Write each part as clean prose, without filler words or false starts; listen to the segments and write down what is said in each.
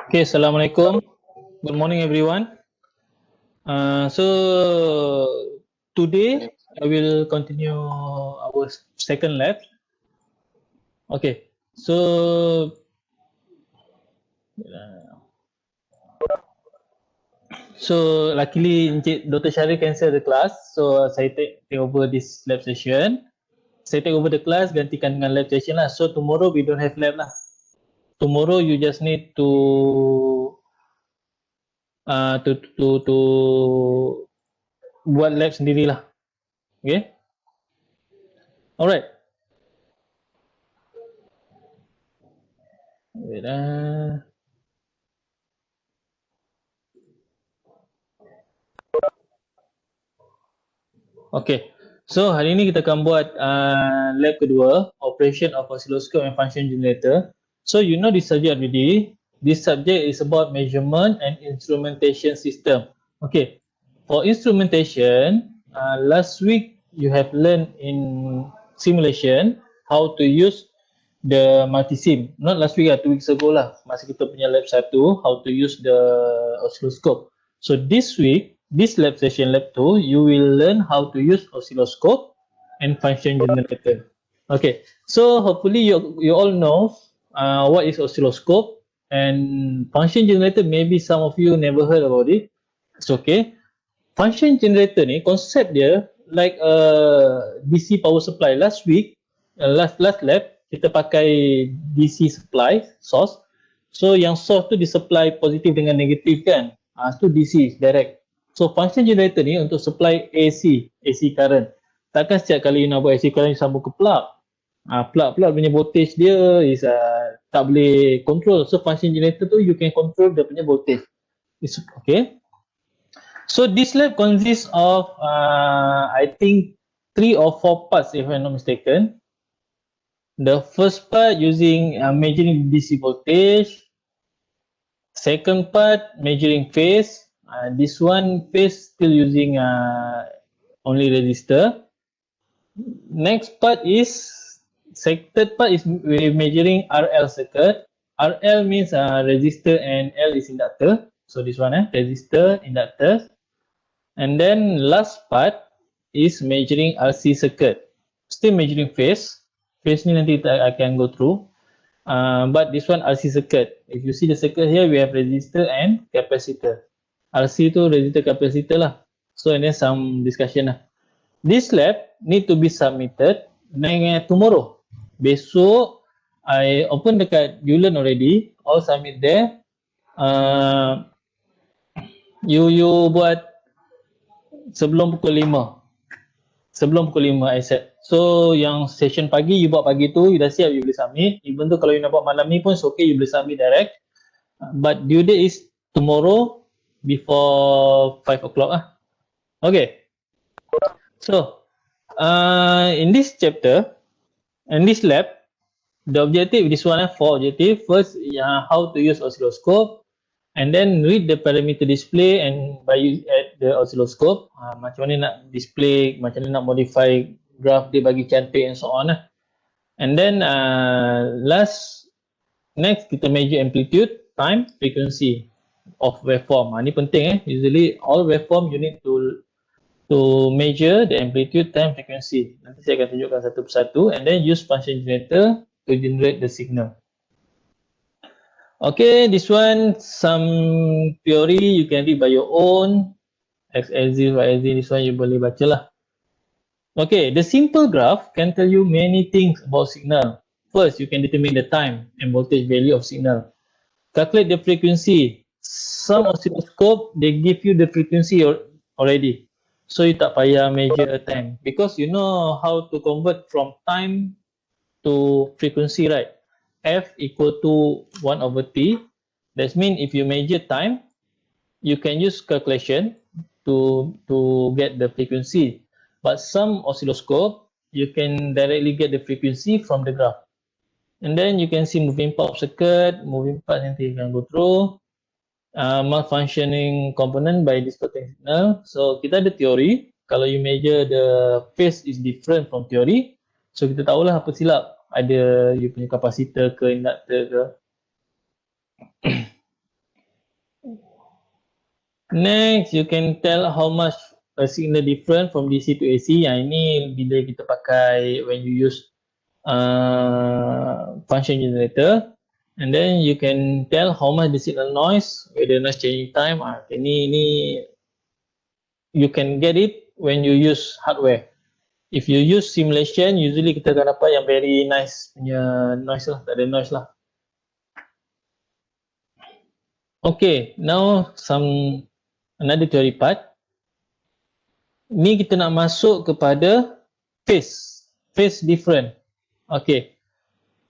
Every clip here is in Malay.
Okay, Assalamualaikum. Good morning, everyone. So today I will continue our second lab. Okay, so luckily Encik Dr. Syarif cancel the class, so saya take over this lab session. Saya take over the class, gantikan dengan lab session lah. So tomorrow we don't have lab lah. Tomorrow you just need to buat lab sendirilah. Okay? Alright. Wait lah. Okay, so hari ini kita akan buat lab kedua, operation of oscilloscope and function generator. So you know this subject already. This subject is about measurement and instrumentation system. Okay, for instrumentation, last week you have learned in simulation how to use the multisim. Not last week, 2 weeks ago lah. Masa kita punya lab 1, how to use the oscilloscope. So this week, this lab session, lab 2, you will learn how to use oscilloscope and function generator. Okay, so hopefully you all know what is oscilloscope and function generator. Maybe some of you never heard about it. It's okay. Function generator ni konsep dia like a DC power supply. Last week, last lab kita pakai DC supply source. So yang source tu disupply positif dengan negatif kan. Tu DC direct. So function generator ni untuk supply AC current. Takkan setiap kali you nak buat AC current you sambung ke plug. Plug punya voltage dia is tak boleh control. So function generator tu you can control dia punya voltage. It's okay. So this lab consists of I think 3 or 4 parts if I'm not mistaken. The first part using measuring DC voltage. Second part measuring phase. This one phase still using only resistor. Next part is third part is measuring RL circuit. RL means resistor and L is inductor. So this one resistor, inductor. And then last part is measuring RC circuit. Still measuring phase. Phase ni nanti kita akan go through. But this one RC circuit. If you see the circuit here, we have resistor and capacitor. RC tu resistor capacitor lah. So and then some discussion lah. This lab need to be submitted tomorrow. Besok I open dekat Ulearn already. All submit there. You buat sebelum pukul 5. Sebelum pukul 5 I set. So yang session pagi you buat pagi tu, you dah siap, you boleh submit. Even tu kalau you nak buat malam ni pun it's okay, you boleh submit direct. But due date is tomorrow before 5 o'clock lah. Okay. So in this chapter, in this lab, the objective, this one 4 objective. First, how to use oscilloscope, and then read the parameter display and by at the oscilloscope, macam mana nak display, macam mana nak modify graph dia bagi cantik and so on lah. And then next kita measure amplitude, time, frequency of waveform. Ni penting usually all waveform you need to measure the amplitude, time, frequency. Nanti saya akan tunjukkan satu persatu, and then use function generator to generate the signal. Okay, this one some theory you can read by your own. XLZ, YLZ, this one you boleh baca lah. Okay, the simple graph can tell you many things about signal. First, you can determine the time and voltage value of signal. Calculate the frequency. Some oscilloscope, they give you the frequency already. So you tak payah measure time because you know how to convert from time to frequency, right? F equal to 1/T. That means if you measure time, you can use calculation to get the frequency. But some oscilloscope, you can directly get the frequency from the graph. And then you can see moving part of circuit, moving part nanti akan go through. Malfunctioning component by distorting signal. So kita ada teori. kalau you measure the phase is different from theory, so kita tahulah apa silap. Ada you punya kapasitor ke inductor ke. Next, you can tell how much a signal different from DC to AC. Yang ini bila kita pakai when you use function generator, and then you can tell how much the signal noise, whether noise changing time. Ini you can get it when you use hardware. If you use simulation, usually kita akan dapat yang very nice punya noise lah, tak ada noise lah. Okay, now another theory part. Ni kita nak masuk kepada phase different. Okay,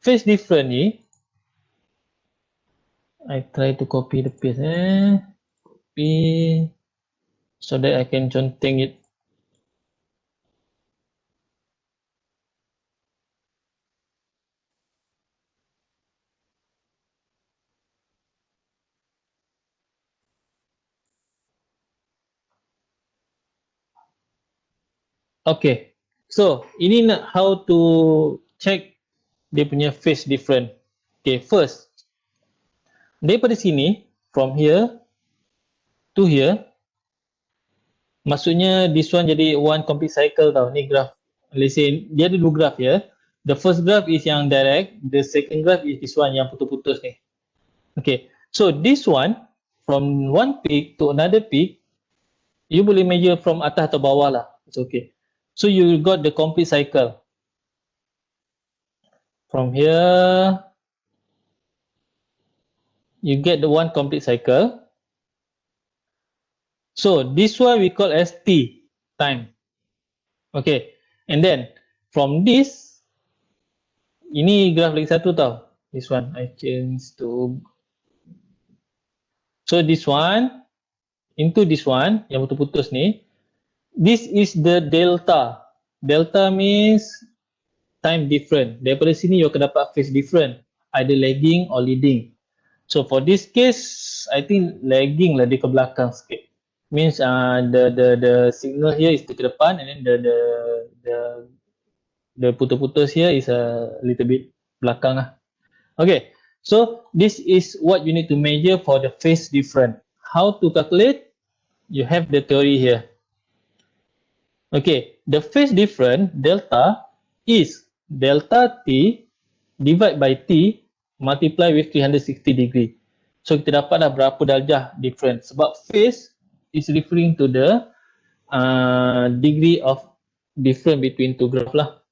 phase different ni, I try to copy the paste, copy so that I can conteng it. Okay, so ini nak how to check dia punya phase different. Okay, first, daripada sini, from here to here, maksudnya this one jadi one complete cycle tau. Ni graph, let's say dia ada dua graph ya. The first graph is yang direct, the second graph is this one yang putus-putus ni. Okay, so this one, from one peak to another peak, you boleh measure from atas atau bawah lah. It's okay. So you got the complete cycle. From here, you get the one complete cycle. So this one we call as T, time. Okay, and then from this, ini graph lagi satu tau. This one I change to. So this one into this one yang putus-putus ni. This is the delta. Delta means time different. Daripada sini you akan dapat phase different, either lagging or leading. So for this case, I think lagging lah, dia ke belakang sikit. Means the signal here is ke depan, and then the putus-putus here is a little bit belakang lah. Okay, so this is what you need to measure for the phase different. How to calculate? You have the theory here. Okay, the phase different delta is delta T divide by T multiply with 360 degree. So kita dapat dah berapa darjah different, sebab phase is referring to the degree of difference between two graph lah.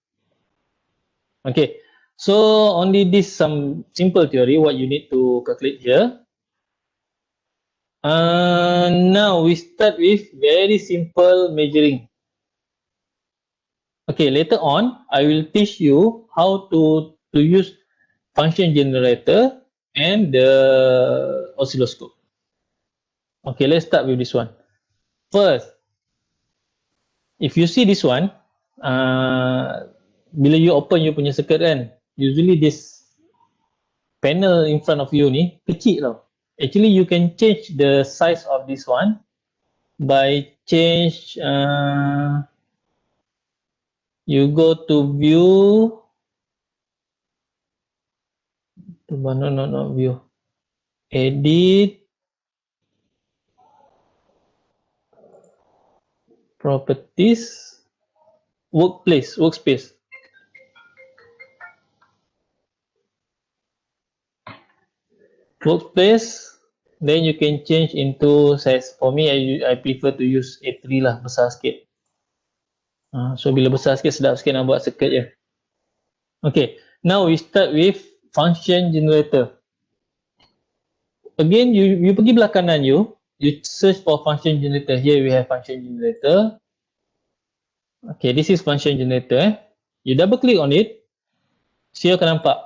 Okay, so only this some simple theory what you need to calculate here. Now we start with very simple measuring. Okay, later on I will teach you how to use function generator and the oscilloscope. Okay, let's start with this one. First, if you see this one, bila you open you punya circuit kan, usually this panel in front of you ni kecil tau. Actually you can change the size of this one by change, you go to view, no view, edit, properties, workspace. Then you can change into size. For me, I prefer to use A3 lah, besar sikit. So bila besar sikit, sedap sikit nak buat circuit je. Okay, now we start with function generator. Again, you pergi belah kanan you search for function generator. Here we have function generator. Okay, this is function generator. You double click on it, so you akan nampak.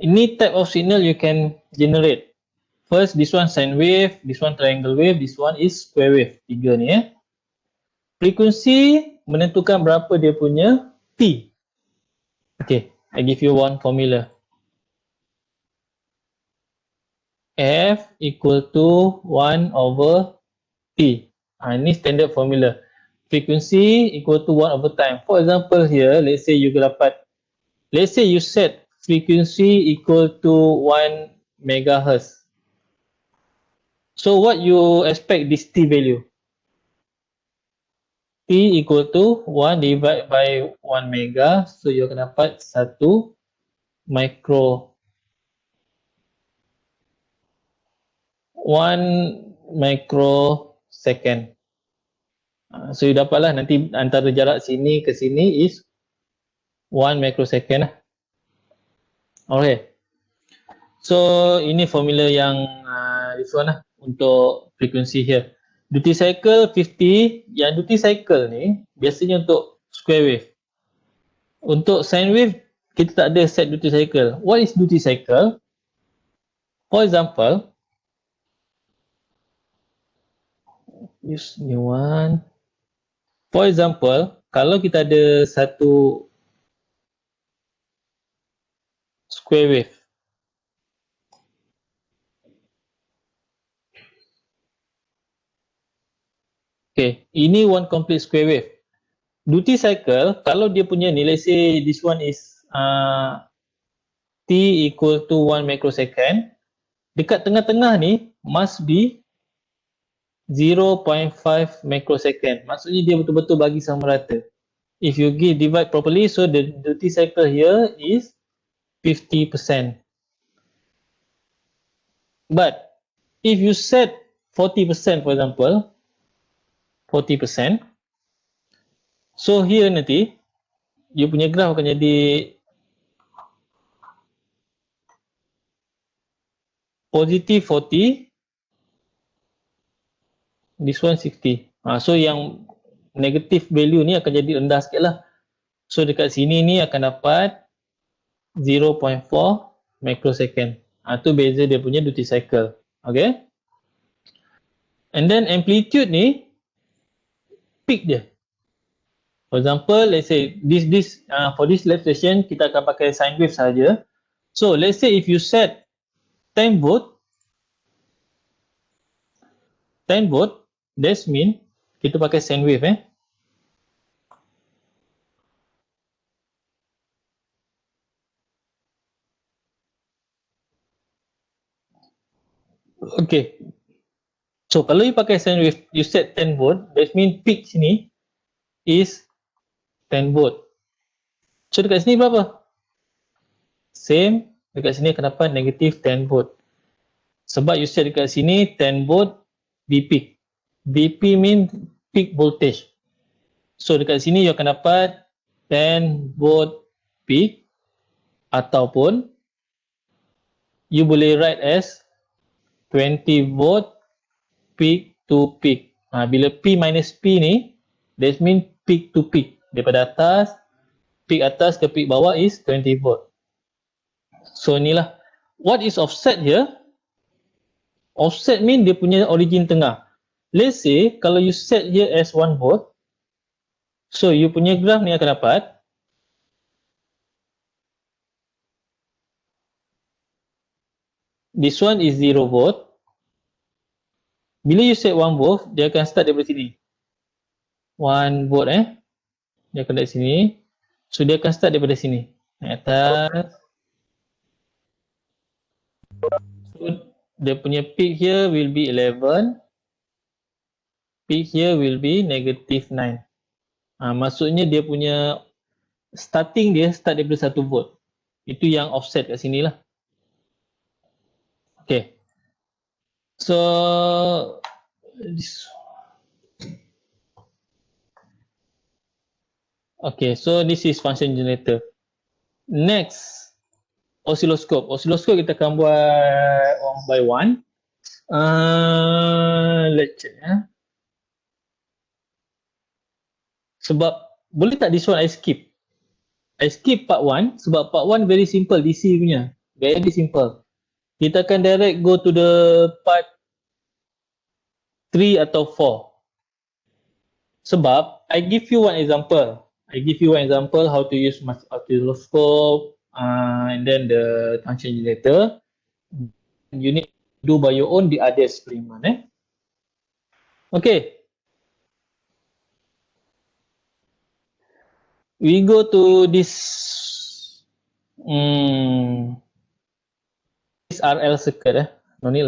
Ini type of signal you can generate. First, this one sine wave, this one triangle wave, this one is square wave. Tiga ni Frekuensi menentukan berapa dia punya T. Okay, I give you one formula. F equal to 1 over T. Ini standard formula. frequency equal to 1 over time. For example here, let's say you set frequency equal to 1 megahertz. So what you expect this T value? T equal to 1 divided by 1 mega, so you akan dapat 1 micro 1 microsecond. So you dapatlah nanti antara jarak sini ke sini is 1 microsecond lah. Okay. So ini formula yang this one lah untuk frequency here. Duty cycle 50, yang duty cycle ni biasanya untuk square wave. Untuk sine wave kita tak ada set duty cycle. What is duty cycle? For example, use new one. For example, kalau kita ada satu square wave. Okay, ini one complete square wave. Duty cycle, kalau dia punya ni, let's say this one is T equal to 1 microsecond, dekat tengah-tengah ni must be 0.5 microsecond. Maksudnya dia betul-betul bagi sama rata. If you divide properly, so the duty cycle here is 50%. But if you set 40%, for example, 40%, so here nanti you punya graph akan jadi positive 40, this one 60. So yang negative value ni akan jadi rendah sikit lah. So dekat sini ni akan dapat 0.4 microsecond. Tu beza dia punya duty cycle. Okay. And then amplitude ni peak dia. For example, let's say for this lab station kita akan pakai sine wave saja. So let's say if you set 10 volt, that mean kita pakai sine wave Okay. So kalau you pakai sine wave, you set 10 volt, that mean peak sini is 10 volt. So dekat sini berapa? Same, dekat sini akan dapat negative 10 volt. Sebab you set dekat sini 10 volt Vp. Vp mean peak voltage. So dekat sini you akan dapat 10 volt peak, ataupun you boleh write as 20 volt peak to peak. Bila P minus P ni, that mean peak to peak. Daripada atas, peak atas ke peak bawah is 20 volt. So inilah. What is offset here? Offset mean dia punya origin tengah. Let's say, kalau you set here as 1 volt, so you punya graph ni akan dapat this one is 0 volt. Bila you set 1 volt, dia akan start daripada sini. 1 volt dia akan dari sini. So dia akan start daripada sini. Naik atas. So dia punya peak here will be 11. Peak here will be negative 9. Maksudnya dia punya starting dia start daripada 1 volt. Itu yang offset kat sini lah. Okay. So this is function generator. Next, oscilloscope. Oscilloscope kita akan buat one by one. Let's check Sebab boleh tak this one I skip? I skip part 1 sebab part 1 very simple DC punya. Very simple. Kita akan direct go to the part 3 atau 4. Sebab I give you one example. How to use oscilloscope and then the function generator. You need to do by your own the other experiment. Okay. we go to this this RL circuit. No need,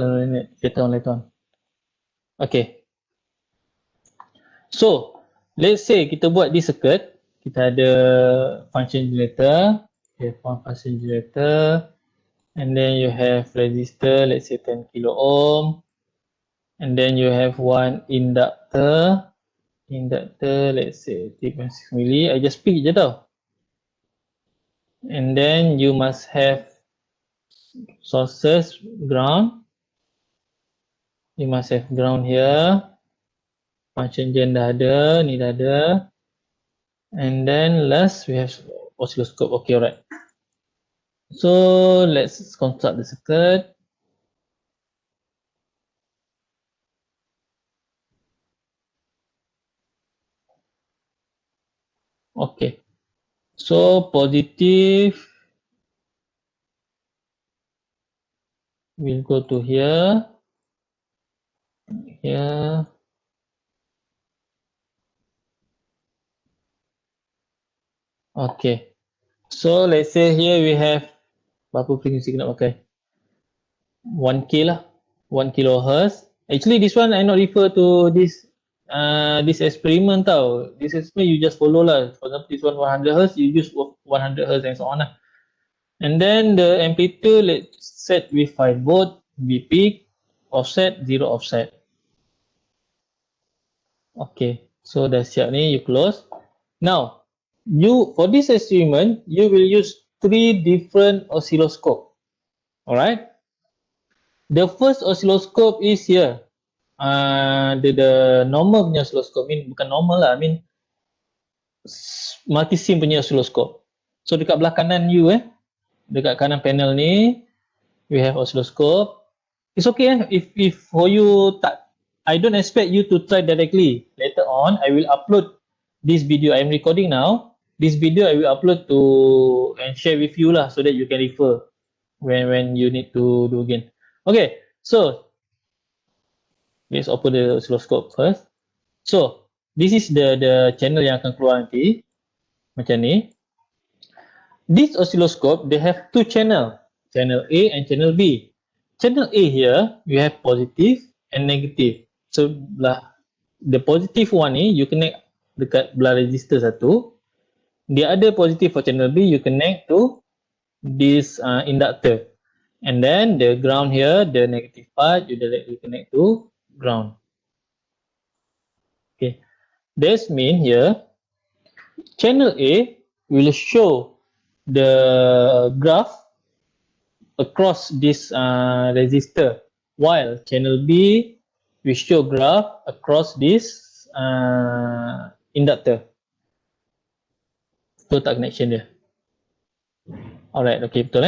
later on. Okay. So, let's say kita buat this circuit, kita ada function generator, okay, function generator, and then you have resistor, let's say 10 kilo ohm, and then you have one inductor, let's say 3.6 milli. I just pick je tau. And then you must have sources, ground. You must have ground here. Function gen dah ada, ni dah ada. And then last we have oscilloscope. Okay, alright. So let's construct the circuit. Okay. So positive will go to here. Here. Okay. So let's say here we have berapa frekuensi kita nak pakai? 1K lah. 1 kilohertz. Actually this one I not refer to this experiment tau. This experiment you just follow lah. For example this one 100 hertz, you use 100 hertz and so on lah. And then the amplitude let's set with 5 volt, V peak, offset 0 offset. Okay, so dah siap ni, you close. Now, you for this experiment you will use 3 different oscilloscope. Alright. The first oscilloscope is here. The normal punya oscilloscope, bukan normal lah, multi-sim punya oscilloscope. So dekat belah kanan you dekat kanan panel ni, we have oscilloscope. It's okay if for you tak, I don't expect you to try directly. Later on, I will upload this video. I am recording now. This video I will upload to and share with you lah, so that you can refer when you need to do again. Okay, so let's open the oscilloscope first. So this is the channel yang akan keluar nanti, macam ni. This oscilloscope they have 2 channel, channel A and channel B. Channel A here you have positive and negative. So the positive one ni you connect dekat belah resistor satu. The other positive for channel B you connect to this inductor. And then the ground here, the negative part, you directly connect to ground. Okay, this mean here channel A will show the graph across this resistor, while channel B we show graph across this inductor. Total connection dia. Alright, okay, betul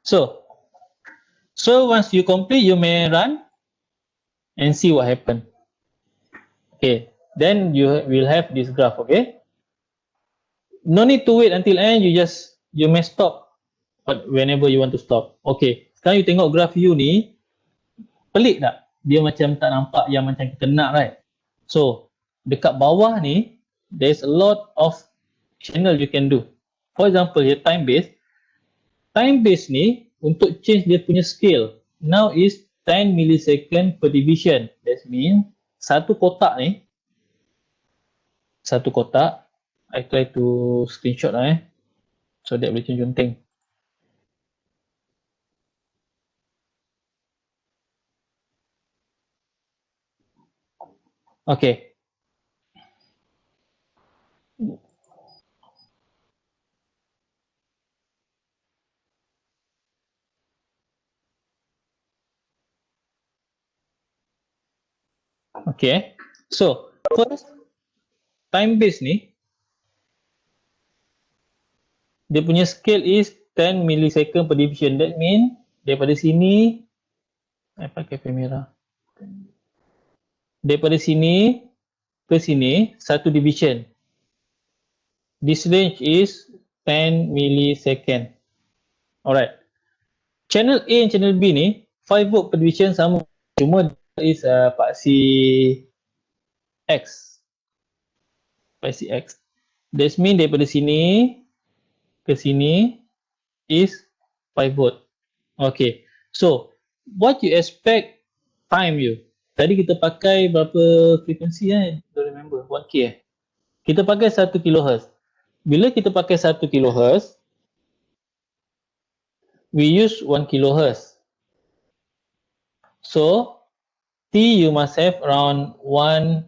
So once you complete, you may run and see what happened. Okay, then you will have this graph. Okay, no need to wait until end. You may stop whenever you want to stop. Okay, sekarang you tengok graph you ni, pelik tak? Dia macam tak nampak yang macam kita nak, right? So dekat bawah ni, there's a lot of channel you can do. For example, here time base. Time base ni untuk change dia punya scale. Now is 10 millisecond per division. That means satu kotak ni, I try to screenshot lah so that boleh junting. Okay. Okay. So first, time base ni, dia punya scale is 10 millisecond per division. That mean daripada sini, I pakai kamera. Daripada sini ke sini, satu division. This range is 10 millisecond. Alright. Channel A and channel B ni, 5 volt per division sama. Cuma is paksi X. Paksi X. That means daripada sini ke sini is 5 volt. Okay. So, what you expect time you? Tadi kita pakai berapa frekuensi Don't remember. 1K Kita pakai 1 kHz. Bila kita pakai 1 kHz, we use 1 kHz. So, T you must have around 1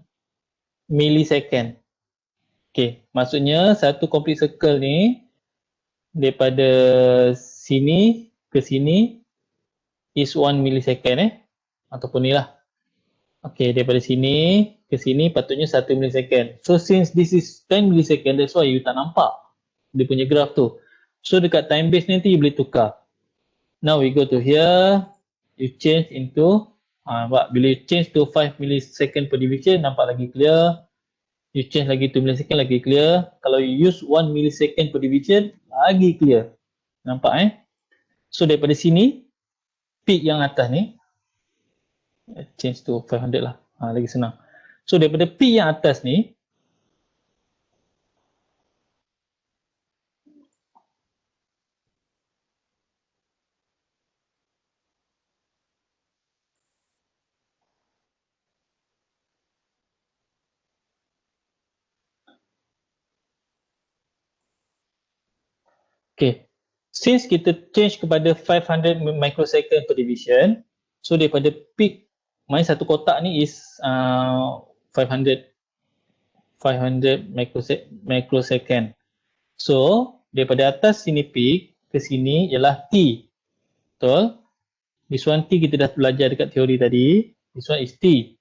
millisecond. Okay, maksudnya satu complete circle ni daripada sini ke sini is 1 millisecond ataupun ni lah. Okay, daripada sini ke sini patutnya 1 millisecond. So since this is 10 millisecond, that's why you tak nampak dia punya graph tu. So dekat time base nanti you boleh tukar. Now we go to here, you change into bila you change to 5 millisecond per division, nampak lagi clear. You change lagi 2 millisecond, lagi clear. Kalau you use 1 millisecond per division, lagi clear. Nampak So daripada sini, peak yang atas ni, change to 500 lah, lagi senang. So daripada peak yang atas ni, okay, since kita change kepada 500 microsecond per division, so daripada peak, main satu kotak ni is 500 microsecond. So daripada atas sini peak ke sini ialah T. Betul? This one T kita dah belajar dekat teori tadi. This one is T.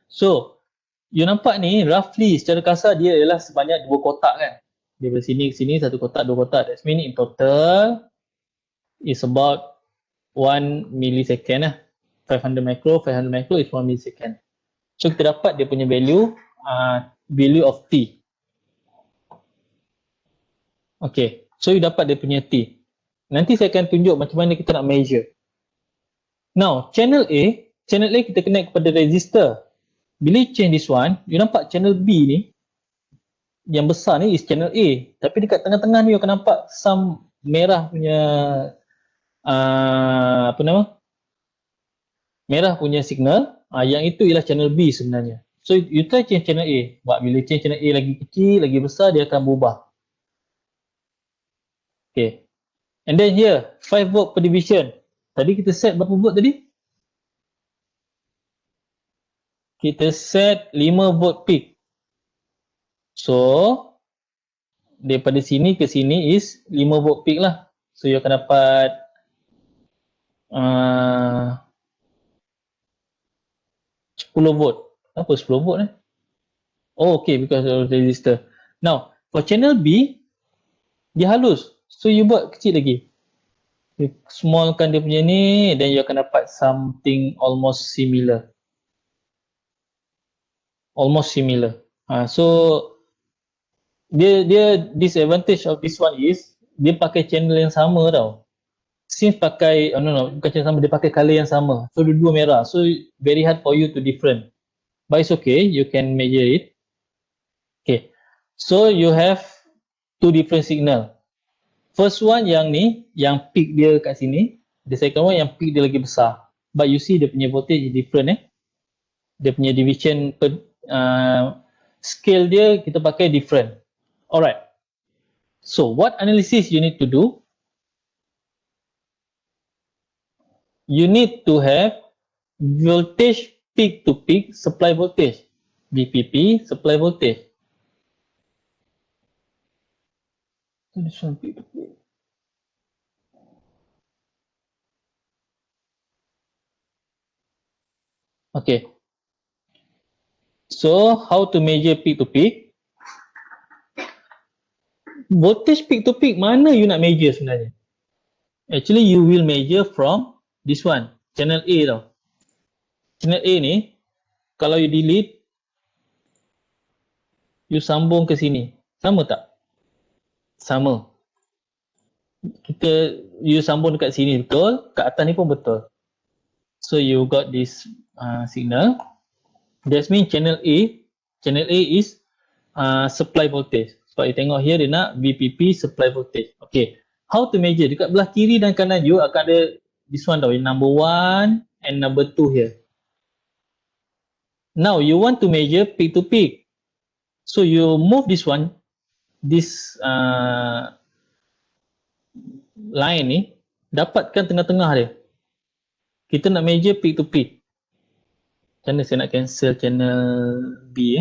So you nampak ni roughly secara kasar dia ialah sebanyak 2 kotak kan. Daripada sini ke sini 1 kotak, 2 kotak. That means in total is about 1 millisecond lah. 500 micro is 1 millisecond. So kita dapat dia punya value of T. Okay, so you dapat dia punya T. Nanti saya akan tunjuk macam mana kita nak measure. Now, channel A kita connect kepada resistor. Bila you change this one, you nampak channel B ni, yang besar ni is channel A. Tapi dekat tengah-tengah ni you akan nampak some merah punya, merah punya signal. Yang itu ialah channel B sebenarnya. So you try change channel A. Bila change channel A lagi kecil, lagi besar, dia akan berubah. Okay. And then here, 5 volt per division. Tadi kita set berapa volt tadi? Kita set 5 volt peak. So, daripada sini ke sini is 5 volt peak lah. So, you akan dapat 10 volt. Apa 10 volt Oh, okay, because of resistor. Now, for channel B, dia halus. So, you buat kecil lagi. You smallkan dia punya ni, then you akan dapat something almost similar. So, dia disadvantage of this one is, dia pakai channel yang sama tau. Since pakai, bukan channel sama, dia pakai color yang sama. So, dua merah. So, very hard for you to different. But it's okay, you can measure it. Okay. So, you have 2 different signal. First one yang ni, yang peak dia kat sini. The second one yang peak dia lagi besar. But you see dia punya voltage is different Dia punya division scale dia kita pakai different. Alright. So what analysis you need to do? You need to have voltage peak to peak supply voltage. VPP supply voltage. This one peak to peak. Okay. So how to measure peak to peak? Voltage peak to peak mana you nak measure sebenarnya? Actually you will measure from this one, channel A tau. Channel A ni, kalau you delete, you sambung ke sini. Sama tak? Sama. You sambung dekat sini betul, kat atas ni pun betul. So you got this signal. That means channel A is supply voltage. Sebab you tengok here dia nak VPP supply voltage. Okay. How to measure? Dekat belah kiri dan kanan you akan ada this one tau, number 1 and number 2 here. Now you want to measure peak to peak. So you move this one, this line ni, dapatkan tengah-tengah dia. Kita nak measure peak to peak. Macam mana saya nak cancel channel B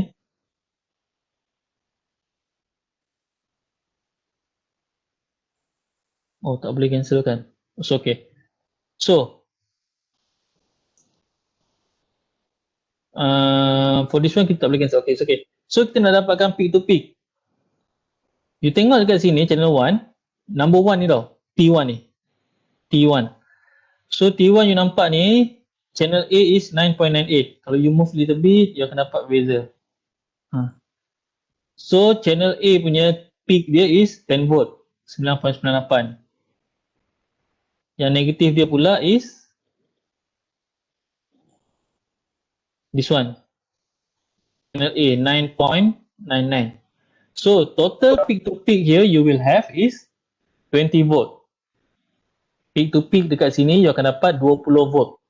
Oh, tak boleh cancel kan? It's okay. So, for this one kita tak boleh cancel. Okay, it's okay. So, kita nak dapatkan peak to peak. You tengok dekat sini, channel 1, number 1 ni tau, T1 ni. T1. So, T1 you nampak ni, channel A is 9.98. Kalau you move little bit, you akan dapat beza. So, channel A punya peak dia is 10 volt, 9.98. Yang negatif dia pula is this one, channel A 9.99. So total peak to peak here you will have is 20 volt. Peak to peak dekat sini you akan dapat 20 volt.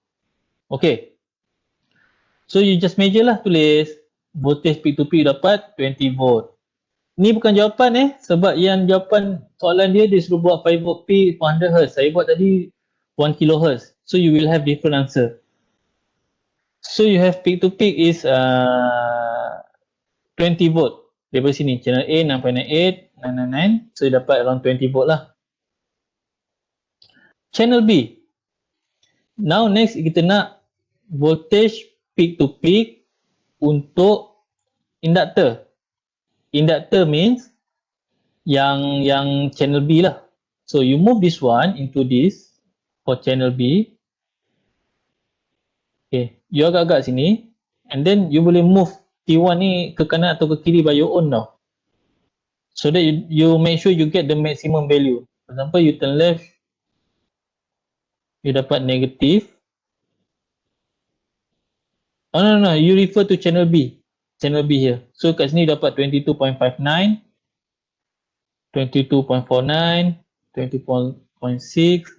Okay. So you just measure lah, tulis voltage peak to peak dapat 20 volt. Ni bukan jawapan sebab yang jawapan soalan dia suruh buat 5 volt peak 400 Hz. Saya buat tadi 1 kHz. So you will have different answer. So you have peak to peak is 20 volt. Daripada sini channel A 9.98, 999. So you dapat around 20 volt lah. Channel B. Now next kita nak voltage peak to peak untuk inductor. Inductor means yang channel B lah. So you move this one into this for channel B. Okay, you agak-agak sini and then you boleh move T1 ni ke kanan atau ke kiri by your own tau. So that you make sure you get the maximum value. For example, you turn left, you dapat negative. Oh no, you refer to channel B. Channel B here. So kat sini dapat 22.59, 22.49, 20.6.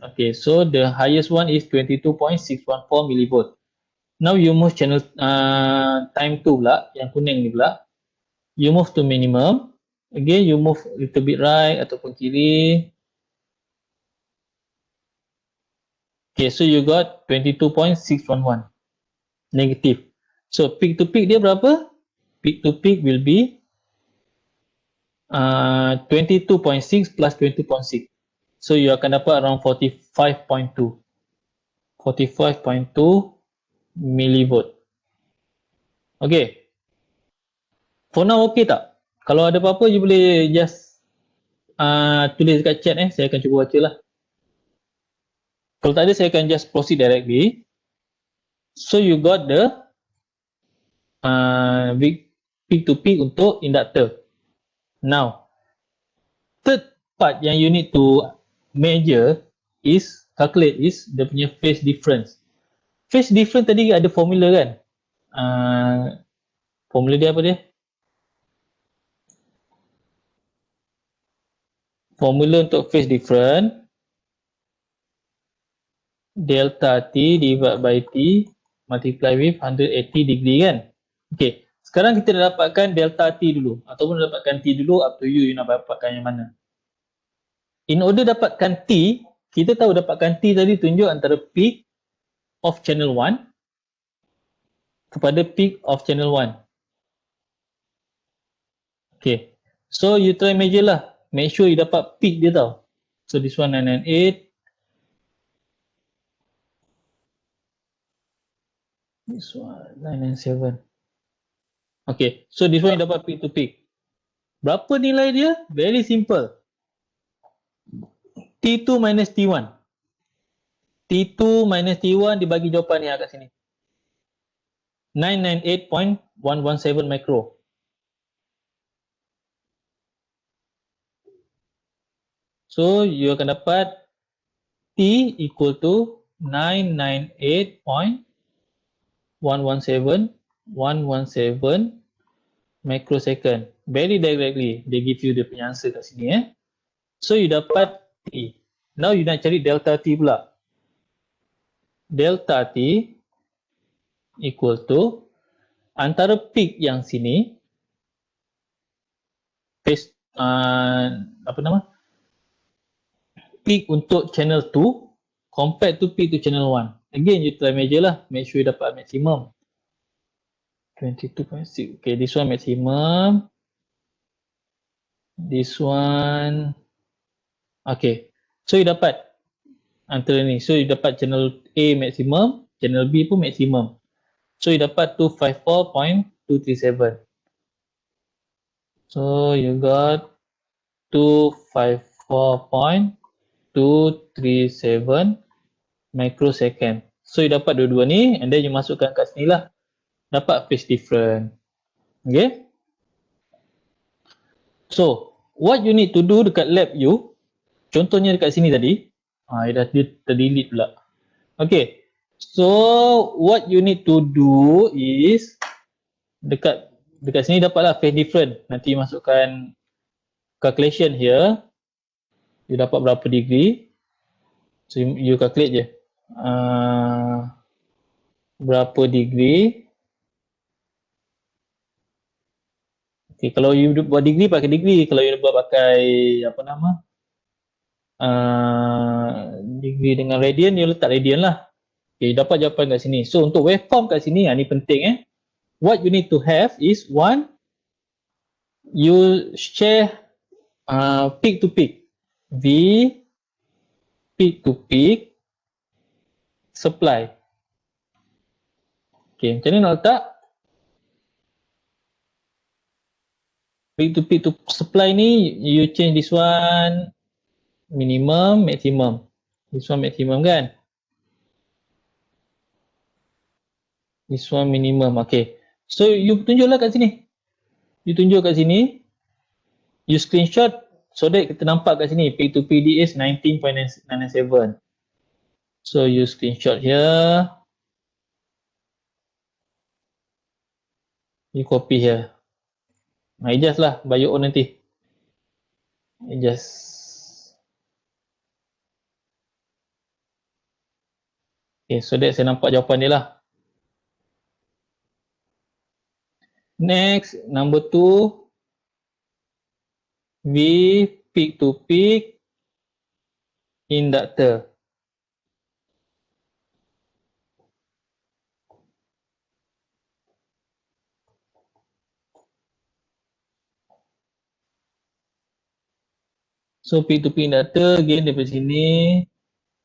Okay, so the highest one is 22.614 millivolt. Now you move channel time 2 pula, yang kuning ni pula. You move to minimum. Again, you move a little bit right ataupun kiri. Okay, so you got 22.611 negative. So peak to peak dia berapa? Peak to peak will be 22.6 plus 20.6. So you akan dapat around 45.2. 45.2 millivolt. Okay. For now okay tak? Kalau ada apa-apa you boleh just tulis dekat chat saya akan cuba baca lah. Kalau tak ada saya akan just proceed directly. So you got the peak to peak untuk inductor. Now, third part yang you need to measure is calculate is dia punya phase difference. Phase difference tadi ada formula kan? Formula dia apa dia? Formula untuk phase difference delta T divided by T multiply with 180 degree kan? Okay, sekarang kita dah dapatkan delta T dulu ataupun dapatkan T dulu, up to you nak dapatkan yang mana. In order dapatkan T, kita tahu dapatkan T tadi tunjuk antara peak of channel 1 kepada peak of channel 1. Okay, so you try measure lah, make sure you dapat peak dia tau. So this one 998, this one 997. Okay, so this one you dapat peak to peak. Berapa nilai dia? Very simple. T2 minus T1. T2 minus T1 dibagi jawapan ni kat sini. 998.117 micro. So you akan dapat T equal to 998.117 microsecond. very directly. They give you the punya answer kat sini. So you dapat T. Now you nak cari delta T pula. Delta T equal to antara peak yang sini, phase peak untuk channel 2 compared to peak to channel 1. Again, you try measure lah. Make sure you dapat maximum. 22.6. Okay, this one maximum. This one. Okay. So you dapat antara ni. So you dapat channel A maximum, channel B pun maximum. So you dapat 254.237. So you got 254.237 microsecond. So you dapat dua-dua ni and then you masukkan kat sini lah. Dapat phase different. Okay. So what you need to do dekat lab you, contohnya dekat sini tadi, dia terdelete pula. Okay. So what you need to do is dekat sini dapatlah phase different. Nanti masukkan calculation here. You dapat berapa degree. So you calculate je. Berapa degree. Okay, kalau you buat degree pakai degree. Kalau you buat pakai degree dengan radian, you letak radian lah. Okay, dapat jawapan kat sini. So untuk waveform kat sini, ni penting What you need to have is one, you share peak to peak. V peak to peak supply. Okay, macam ni nak letak? Peak to supply ni, you change this one minimum, maximum. This one maximum kan? This one minimum, okay. So you tunjuklah kat sini. You tunjuk kat sini. You screenshot so that kita nampak kat sini. Peak to peak is 19.97. So you screenshot here. You copy here. Adjust lah by your own nanti. Adjust. Okay, so that saya nampak jawapan dia lah. Next, number 2. V peak to peak inductor. So peak to peak inductor again daripada sini,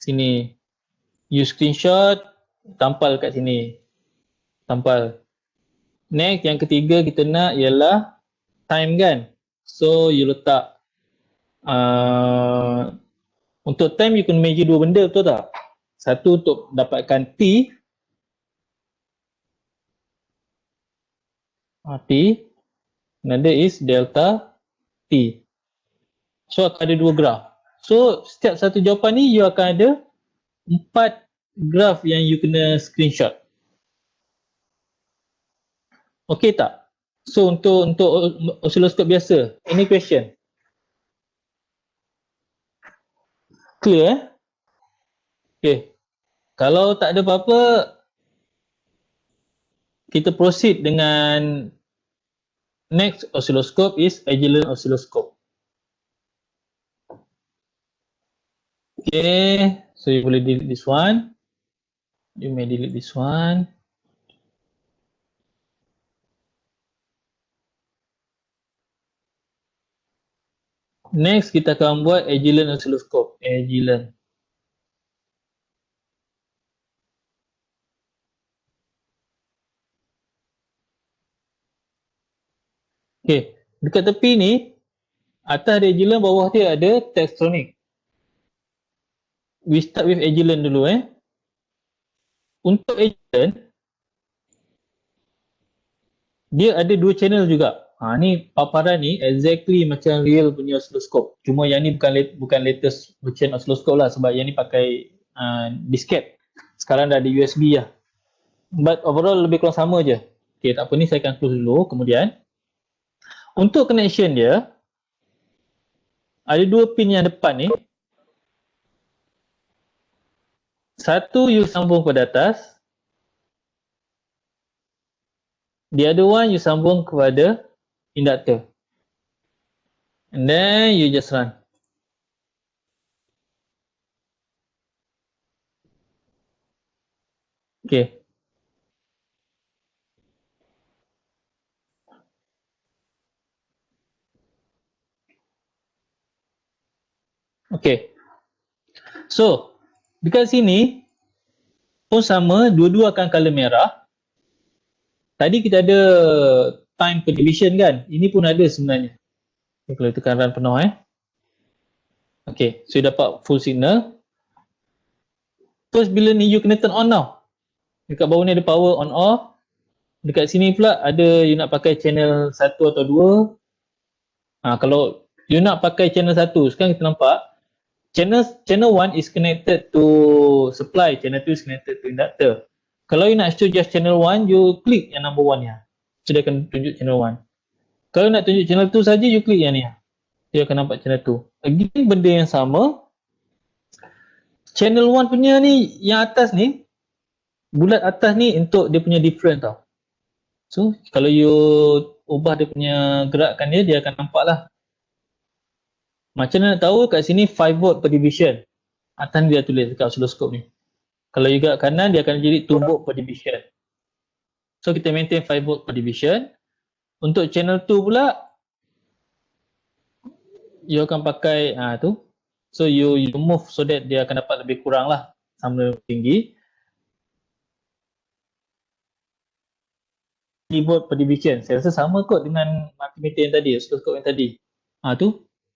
sini. You screenshot, tampal kat sini. Tampal. Next, yang ketiga kita nak ialah time kan. So you letak untuk time you can measure dua benda, betul tak? Satu untuk dapatkan T. T. Another is delta T. So akan ada dua graf. So setiap satu jawapan ni you akan ada 4 graf yang you kena screenshot. Okay tak? So untuk oscilloscope biasa, any question? Clear Okay. Kalau tak ada apa-apa, kita proceed dengan next oscilloscope is Agilent oscilloscope. Okay, so you boleh delete this one. You may delete this one. Next, kita akan buat Agilent oscilloscope. Agilent. Okay, dekat tepi ni, atas ada Agilent, bawah dia ada Tektronix. We start with Agilent dulu Untuk Agilent, dia ada dua channel juga. Ni paparan ni exactly macam real punya oscilloscope. Cuma yang ni bukan latest version oscilloscope lah, sebab yang ni pakai disket. Sekarang dah ada USB lah. But overall lebih kurang sama je. Okay, tak apa, ni saya akan close dulu kemudian. Untuk connection dia, ada dua pin yang depan ni. Satu you sambung pada atas. The other one you sambung kepada inductor. And then you just run. Okay. Okay. So, dekat sini pun sama, dua-dua akan color merah. Tadi kita ada time per division kan? Ini pun ada sebenarnya. Okay, kalau tekan run penuh Okay, so you dapat full signal. Terus bila ni you kena turn on now. Dekat bawah ni ada power on off. Dekat sini pula ada you nak pakai channel 1 atau 2. Kalau you nak pakai channel 1, sekarang kita nampak channel 1 is connected to supply, channel 2 is connected to inductor. Kalau you nak show just channel 1, you klik yang number 1 ni. So dia akan tunjuk channel 1. Kalau nak tunjuk channel 2 saja, you klik yang ni. Dia akan nampak channel 2. Again benda yang sama. Channel 1 punya ni, yang atas ni, bulat atas ni untuk dia punya different tau. So kalau you ubah dia punya gerakan dia, dia akan nampak lah. Macam mana nak tahu? Kat sini 5 volt per division. Atas ni dia tulis dekat oscilloscope ni. Kalau you gerak kanan, dia akan jadi 2 volt per division. So kita maintain 5 volt per division. Untuk channel 2 pula, you akan pakai tu. So you move so that dia akan dapat lebih kurang lah, sama tinggi. 3 volt per division. Saya rasa sama kot dengan multimeter yang tadi, oscilloscope yang tadi. Tu.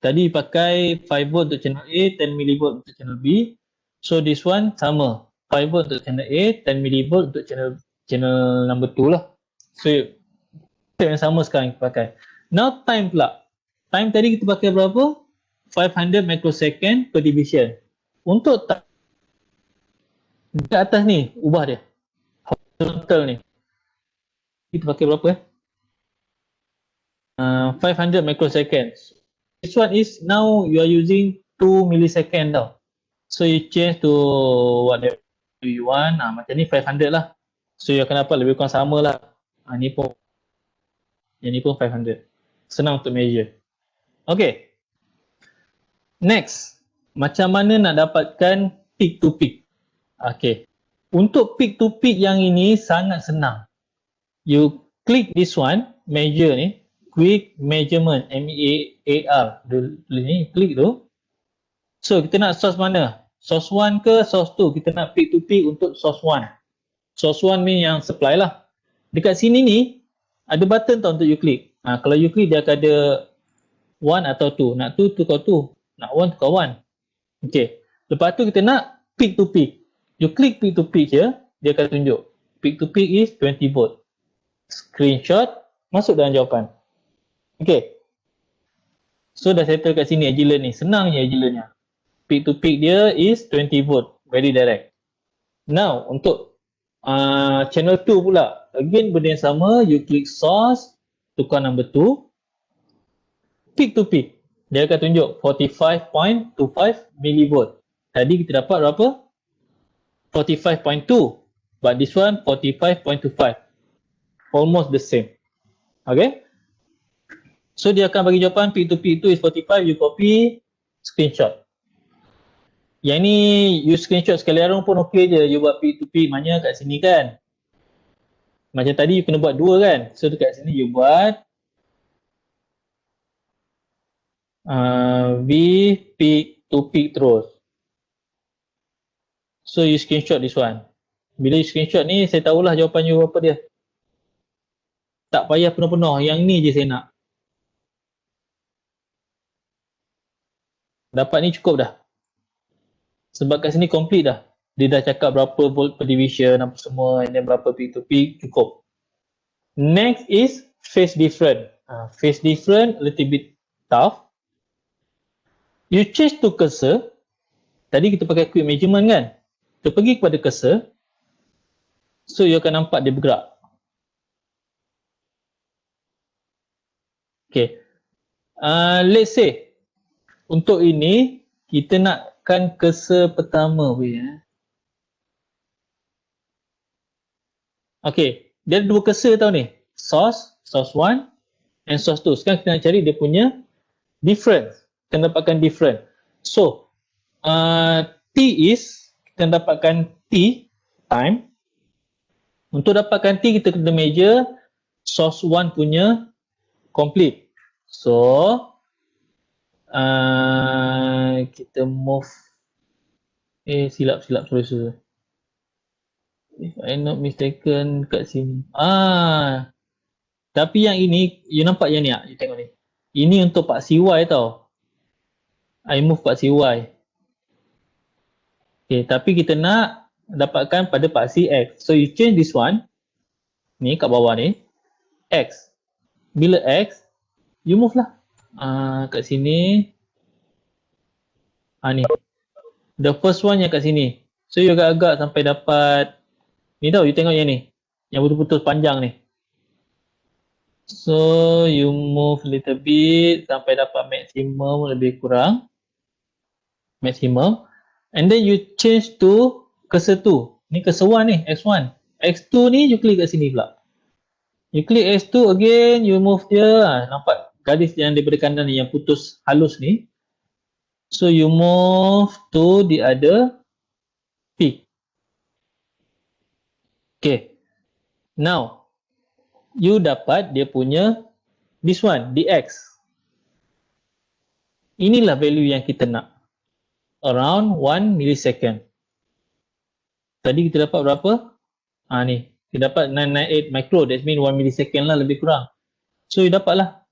Tadi pakai 5 volt untuk channel A, 10 mV untuk channel B. So this one sama. 5 volt untuk channel A, 10 mV untuk channel number 2 lah. So yang sama sekarang kita pakai. Now time pula. Time tadi kita pakai berapa? 500 microsecond per division. Untuk dekat atas ni, ubah dia. Horizontal ni. Kita pakai berapa 500 microseconds. This one is now you are using 2 millisecond tau. So you change to whatever you want. Macam ni 500 lah. So you akan dapat lebih kurang sama lah. Ni pun, yang ni pun 500. Senang untuk measure. Okay. Next, macam mana nak dapatkan peak to peak? Okay. Untuk peak to peak yang ini sangat senang. You click this one, measure ni, quick measurement, MEAR. Ni klik tu. So kita nak source mana? Source 1 ke source 2? Kita nak peak to peak untuk source 1. Source 1 ni yang supply lah. Dekat sini ni ada button tau untuk you klik. Kalau you klik dia akan ada 1 atau 2. Nak 2 tukar 2. Nak 1 tukar 1. Okay. Lepas tu kita nak peak to peak. You klik peak to peak je, dia akan tunjuk. Peak to peak is 20 volt. Screenshot, masuk dalam jawapan. Okay. So dah settle kat sini Agilent ni. Senang je Agilent nya. Peak to peak dia is 20 volt. Very direct. Now, untuk channel 2 pula. Again benda yang sama. You click source, tukar number 2. Peak to peak. Dia akan tunjuk 45.25 millivolt. Tadi kita dapat berapa? 45.2. But this one 45.25. Almost the same. Okay. So dia akan bagi jawapan peak to peak tu is 45. You copy, screenshot. Yang ni you screenshot sekali arung pun okey je. You buat peak to peak mana kat sini kan. Macam tadi you kena buat 2 kan. So dekat sini you buat V peak to peak terus. So you screenshot this one. Bila you screenshot ni saya tahulah jawapan you apa dia. Tak payah penuh-penuh. Yang ni je saya nak. Dapat ni cukup dah. Sebab kat sini complete dah. Dia dah cakap berapa volt per division apa semua, and then berapa peak to peak, cukup. Next is phase different. Phase different a little bit tough. You change to cursor. Tadi kita pakai quick measurement kan. Kita pergi kepada cursor. So you akan nampak dia bergerak. Okay. Let's say untuk ini kita nakkan cursor pertama weh. Okay, dia ada dua cursor tau ni. Source 1 and source 2. Sekarang kita nak cari dia punya difference. Kita dapatkan difference. So, T is, kita dapatkan T, time. Untuk dapatkan T, kita kena measure source 1 punya complete. So, kita move. Silap, sorry. If I'm not mistaken, kat sini. Tapi yang ini, you nampak yang ni tak? You tengok ni. Ini untuk part CY tau. I move part CY. Okay, tapi kita nak dapatkan pada part CX. So, you change this one. Ni, kat bawah ni. X. Bila X, you move lah. Kat sini. Ni. The first one yang kat sini. So, you agak-agak sampai dapat. Ni tau, you tengok yang ni. Yang putus-putus panjang ni. So, you move little bit sampai dapat maximum lebih kurang. Maximum. And then you change to cursor 2. Ni cursor 1 ni, X1. X2 ni you klik kat sini pula. You klik X2 again, you move dia. Nampak garis yang daripada kanan ni yang putus halus ni. So, you move to the other peak. Okay. Now, you dapat dia punya this one, dx. Inilah value yang kita nak. Around 1 millisecond. Tadi kita dapat berapa? Ni. Kita dapat 998 micro. That means 1 millisecond lah lebih kurang. So, you dapatlah.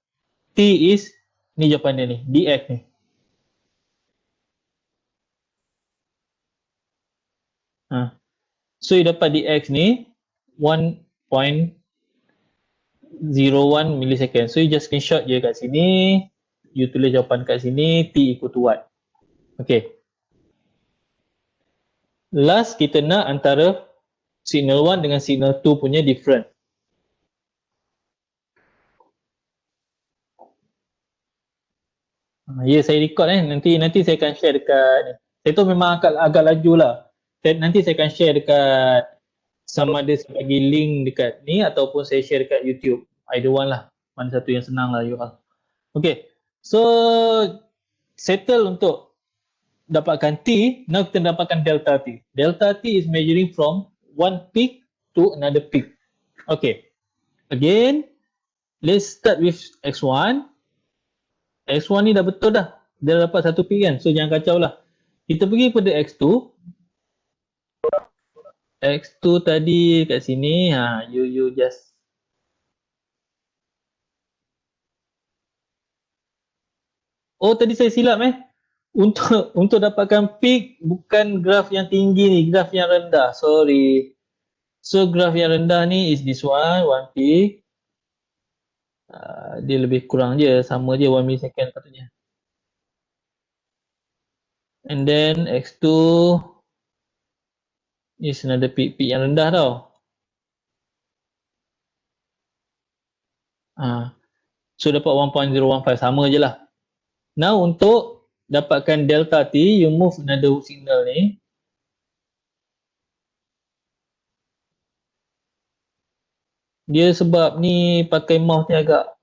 T is, ni jawapan dia ni. dx ni. So, you dapat dx ni 1.01 millisecond. So, you just screenshot je kat sini. You tulis jawapan kat sini. T equal to what? Okay. Last, kita nak antara signal 1 dengan signal 2 punya different. Ya, saya record nanti saya akan share dekat. Saya tu memang agak laju lah. Nanti saya akan share dekat sama ada saya bagi link dekat ni ataupun saya share dekat YouTube. Either one lah. Mana satu yang senang lah you all. Okay. So, settle untuk dapatkan T. Now kita dapatkan delta T. Delta T is measuring from one peak to another peak. Okay. Again, let's start with X1. X1 ni dah betul dah. Dia dah dapat satu peak kan. So, jangan kacau lah. Kita pergi pada X2. X2 tadi kat sini. You just. Oh, tadi saya silap Untuk dapatkan peak, bukan graf yang tinggi ni. Graf yang rendah. Sorry. So, graf yang rendah ni is this one peak. Dia lebih kurang je. Sama je 1 millisecond patutnya. And then X2 is another peak yang rendah tau. So dapat 1.015, sama je lah. Now untuk dapatkan delta T, you move another signal ni. Dia sebab ni pakai mouse ni agak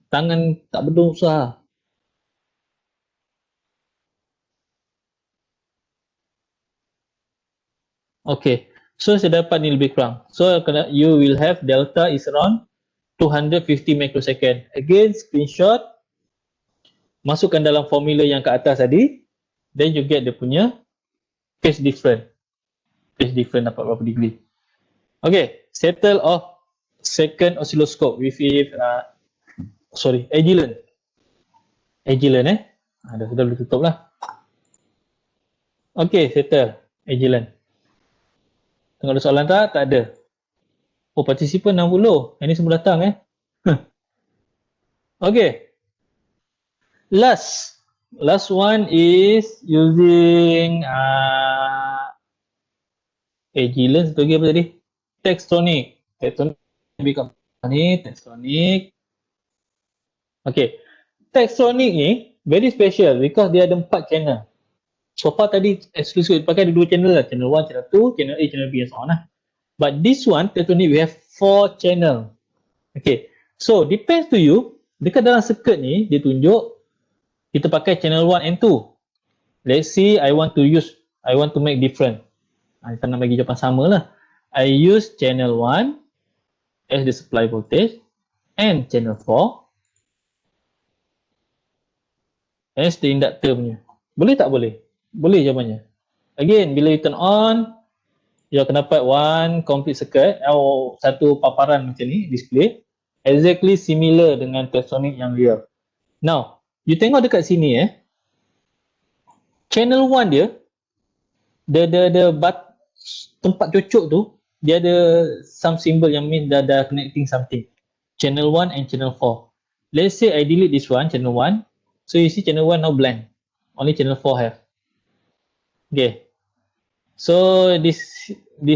tangan tak betul susah. Okay, so saya dapat ni lebih kurang. So you will have delta is around 250 microsecond. Again, screenshot. Masukkan dalam formula yang kat atas tadi. Then you get dia punya phase difference. Phase difference dapat berapa degree. Okay, settle of second oscilloscope with Agilent. Agilent dah sudah boleh tutup lah. Okay, settle Agilent. Tengok ada soalan tak? Tak ada. Oh, participant 60. Ini semua datang Okay. Last one is using Agilent satu lagi apa tadi? Tektonic lebih kat ni, Tektonic. Okay. Tektonic ni very special because dia ada 4 channel. So far tadi exclusive pakai ada 2 channel lah, channel 1, channel 2, channel A, channel B and so on lah. But this one Tektonic we have 4 channel. Okay. So depends to you, dekat dalam circuit ni dia tunjuk kita pakai channel 1 and 2. Let's see I want to make different. Kita nak bagi jawapan sama lah. I use channel 1 as the supply voltage and channel 4 as the inductor punya. Boleh tak boleh? Boleh jawapannya. Again, bila you turn on, you akan dapat one complete circuit atau satu paparan macam ni, display. Exactly similar dengan Tektonic yang real. Now, you tengok dekat sini channel 1 dia, tempat cocok tu, dia ada some symbol yang mean dah connecting something. Channel 1 and channel 4. Let's say I delete this one, channel 1. So you see channel 1 now blank. Only channel 4 have. Okay. So this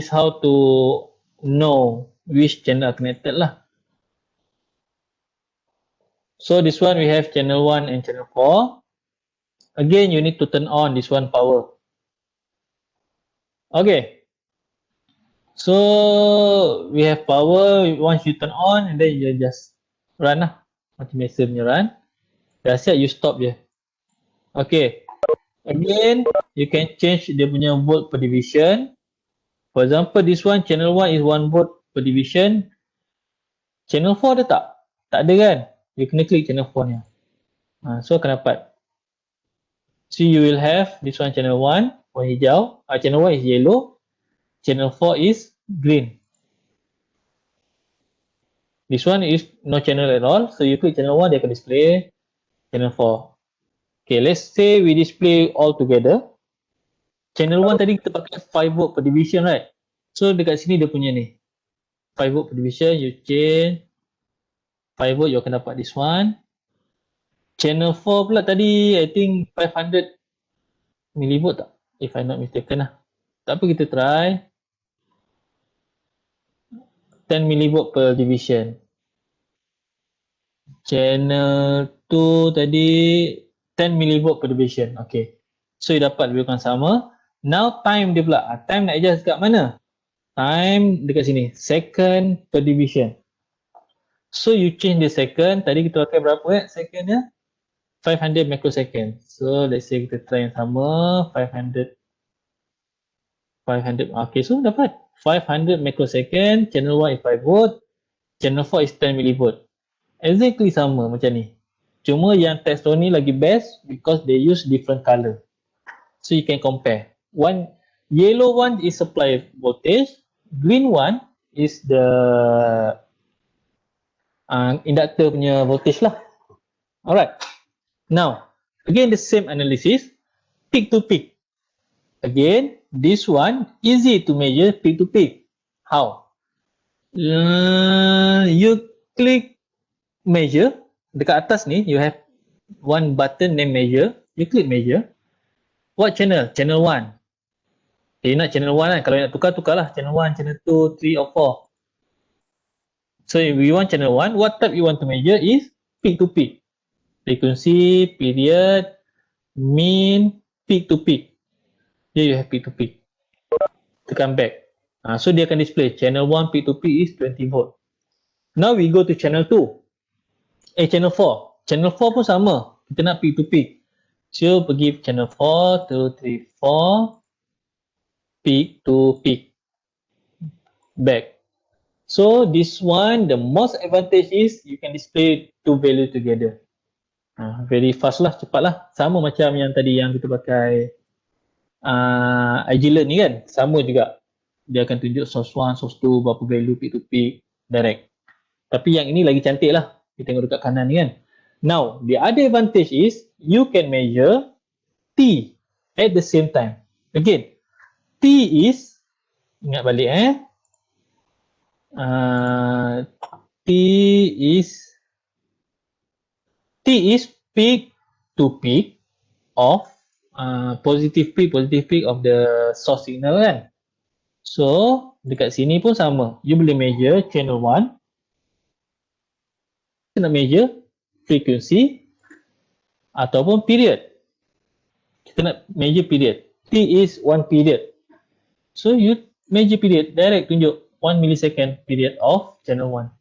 how to know which channel are connected lah. So this one we have channel 1 and channel 4. Again, you need to turn on this one power. Okay. So we have power. Once you turn on and then you just run lah. Macam biasa punya run. Dah siap, you stop je. Okay. Again, you can change dia punya volt per division. For example, this one channel 1 is 1 volt per division. Channel 4 ada tak? Tak ada kan? You kena klik channel 4 nya. So akan dapat. So you will have this one channel 1 warna hijau. Channel 1 is yellow. Channel 4 is green. This one is no channel at all. So you click channel 1, dia akan display channel 4. Okay, let's say we display all together. Channel 1 tadi kita pakai 5 volt per division, right? So dekat sini dia punya ni 5 volt per division, you change 5 volt, you akan dapat this one. Channel 4 pula tadi I think 500 millivolt tak? If I'm not mistaken lah. Tak apa, kita try 10 millivolt per division. Channel 2 tadi 10 millivolt per division. Okay. So you dapat lebih kurang sama. Now time dia pula. Time nak adjust kat mana? Time dekat sini. Second per division. So you change the second. Tadi kita pakai berapa second dia? 500 microsecond. So let's say kita try yang sama. 500. Okay, so dapat 500 microsecond. Channel 1 is 5 volt. Channel 4 is 10 millivolt. Exactly sama macam ni. Cuma yang Tektonic lagi best because they use different color. So you can compare. Yellow one is supply voltage. Green one is the inductor punya voltage lah. Alright. Now, again the same analysis. Peak to peak. Again, this one easy to measure peak to peak. How? You click measure. Dekat atas ni, you have one button name measure. You click measure. What channel? Channel 1. You nak channel 1 kan? Kalau nak tukar lah. Channel 1, channel 2, 3 or 4. So if you want channel 1, what type you want to measure is peak to peak. Frequency, period, mean, peak to peak. Here you have peak to peak. Tekan back. So dia akan display channel 1 peak to peak is 20 volt. Now we go to channel 2. Channel 4. Channel 4 pun sama. Kita nak peak to peak. So pergi channel 4, 2, 3, 4. Peak to peak. Back. So this one, the most advantage is you can display two value together. Very fast lah, cepat lah. Sama macam yang tadi yang kita pakai Agilent ni kan. Sama juga. Dia akan tunjuk source 1, source 2, berapa value peak to peak, direct. Tapi yang ini lagi cantik lah. Kita tengok dekat kanan ni kan. Now, the other advantage is you can measure T at the same time. Again, T is, ingat balik T is peak to peak of positive peak of the source signal kan. So, dekat sini pun sama. You boleh measure channel 1. Kita nak measure frequency ataupun period. Kita nak measure period. T is 1 period. So you measure period, direct tunjuk 1 millisecond period of channel 1.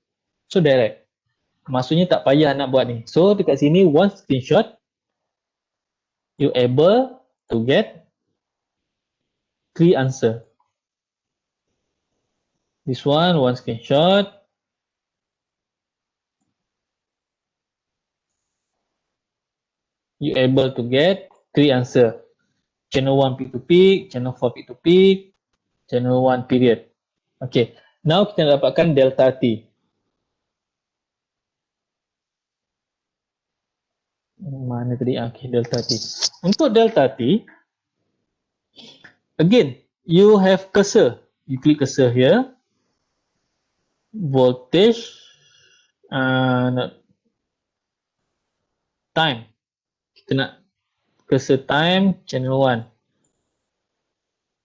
So direct. Maksudnya tak payah nak buat ni. So dekat sini one screenshot, you able to get 3 answer. This one screenshot. You able to get 3 answer. Channel 1 peak to peak, channel 4 peak to peak, channel 1 period. Okay. Now kita nak dapatkan delta T. Mana tadi? Okay, delta T. Untuk delta T, again, you have cursor. You click cursor here. Voltage, time. Kita nak cursor time, channel 1.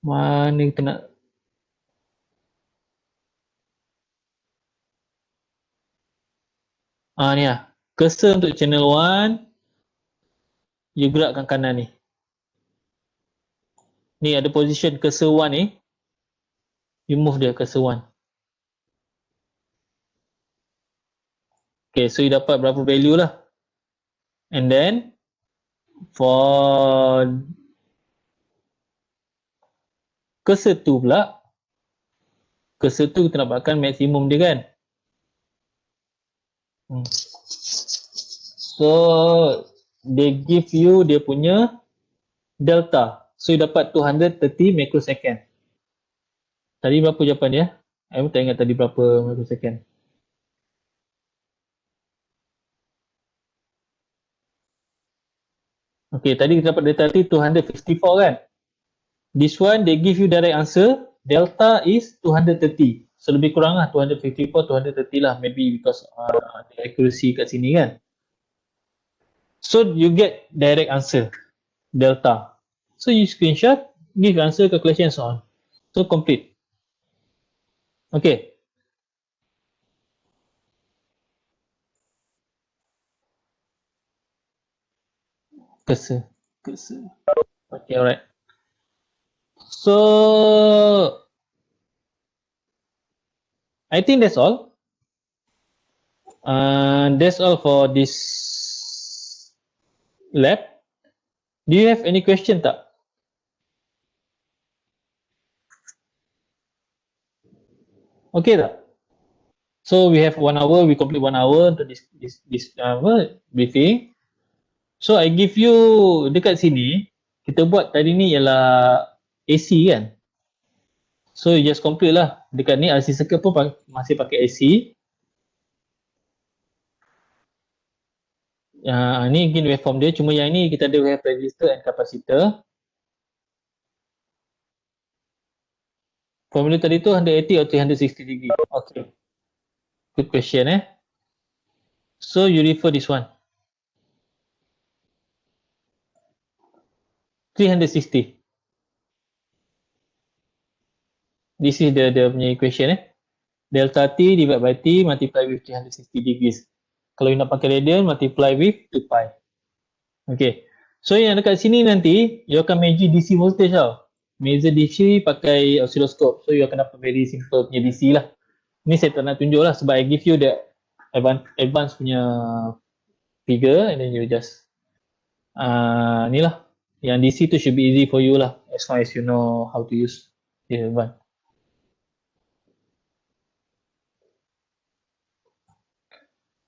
Mana kita nak? Ni lah. Cursor untuk channel 1. You gerakkan kanan ni. Ni ada position cursor 1 ni. You move dia cursor 1. Okay, so you dapat berapa value lah. And then for cursor 2 pula, cursor 2 kita dapatkan maksimum dia kan. So they give you dia punya delta. So you dapat 230 microsecond. Tadi berapa jawapan dia? Saya tak ingat tadi berapa microsecond. Okay, tadi kita dapat delta T 254 kan? This one they give you direct answer. Delta is 230. So lebih kurang lah 254, 230 lah. Maybe because the accuracy kat sini kan. So you get direct answer. Delta. So you screenshot, give answer, calculation and so on. So complete. Okay. Cursor. Okay, alright. So I think that's all. That's all for this lab. Do you have any question tak? Okay tak? So we have 1 hour, we complete 1 hour untuk this briefing. So I give you dekat sini, kita buat tadi ni ialah AC kan? So you just complete lah. Dekat ni RC circuit pun masih pakai AC. Ni again waveform dia, cuma yang ni kita ada wave resistor and capacitor. Formula tadi tu 180 atau 360 degree. Okay. Good question So you refer this one. 360. This is the punya equation Delta T divided by T multiply with 360 degrees. Kalau you nak pakai radian, multiply with 2 pi. Okay. So yang dekat sini nanti, you akan measure DC voltage tau. Measure DC pakai oscilloscope. So you akan dapat very simple punya DC lah. Ni saya tak nak tunjuk lah sebab I give you the advanced punya figure and then you just ni lah. Yang DC tu should be easy for you lah as long as you know how to use the advanced.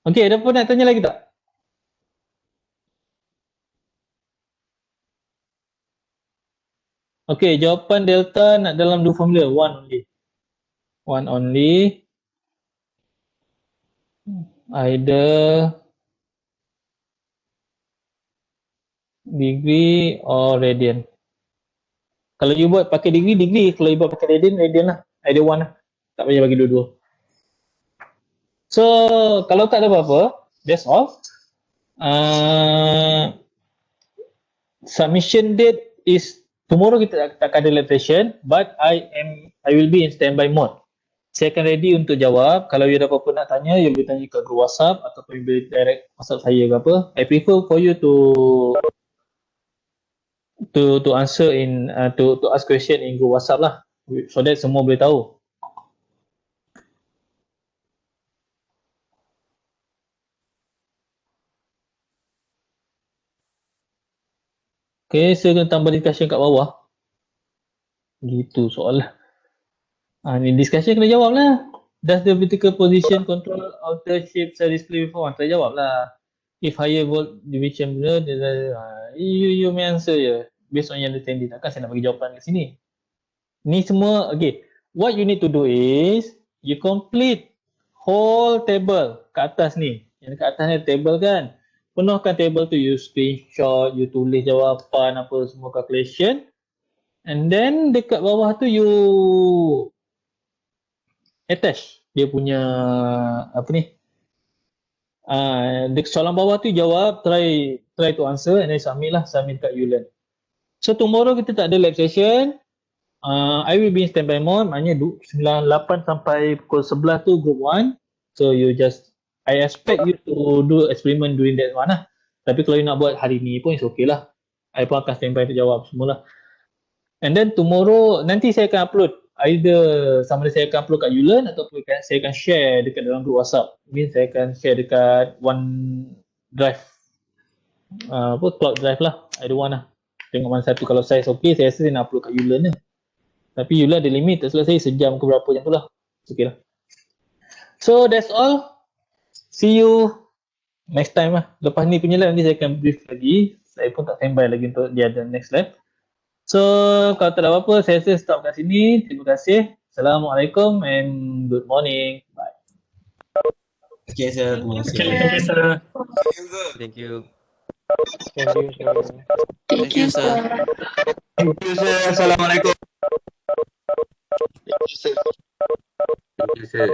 Okay, ada pun nak tanya lagi tak? Okay, jawapan delta nak dalam dua formula, one only. One only. Either degree or radian. Kalau you buat pakai degree. Kalau you buat pakai radian lah. Either one lah. Tak payah bagi dua-dua. So, kalau tak ada apa-apa, that's all. Submission date is tomorrow kita tak ada lab session, but I will be in standby mode. Saya akan ready untuk jawab. Kalau you ada apa-apa nak tanya, you boleh tanya kat group WhatsApp ataupun you boleh direct WhatsApp saya ke apa. I prefer for you to answer in to ask question in group WhatsApp lah. So that semua boleh tahu. Okay, saya akan tambah discussion kat bawah. Gitu soalan. Ni discussion kena jawab lah. Does the vertical position control outer shape cell display before? Kita jawab lah. If higher volt division, you may answer je. Based on your understanding. Takkan saya nak bagi jawapan kat sini. Ni semua, okay. What you need to do is, you complete whole table kat atas ni. Yang kat atas ni table kan. Penuhkan table tu, you screenshot, you tulis jawapan, apa semua calculation. And then dekat bawah tu you attach dia punya apa ni? Dekat soalan bawah tu jawab, try to answer and then submit kat Ulearn. So tomorrow kita tak ada lab session. I will be in standby mode, maknanya 9:08 sampai pukul 11 tu group 1. So I expect you to do experiment during that one lah. Tapi kalau you nak buat hari ni pun it's okay lah. I pun akan standby untuk jawab semua lah. And then tomorrow nanti saya akan upload, either sama ada saya akan upload kat Ulearn ataupun saya akan share dekat dalam group WhatsApp. Saya akan share dekat OneDrive, cloud drive lah, either one lah. Tengok mana satu. Kalau size okay, saya rasa saya nak upload kat Ulearn lah. Tapi Ulearn ada limit, tak salah saya sejam ke berapa macam tu lah. Okay lah. So that's all. See you next time lah. Lepas ni punya lab nanti saya akan brief lagi. Saya pun tak standby lagi untuk dia ada next lab. So, kalau tak ada apa-apa, saya rasa stop kat sini. Terima kasih. Assalamualaikum and good morning. Bye. Okay, sir. Terima kasih. Thank you, sir. Thank you. Thank you, sir. Thank you, sir. Assalamualaikum. Thank you, sir.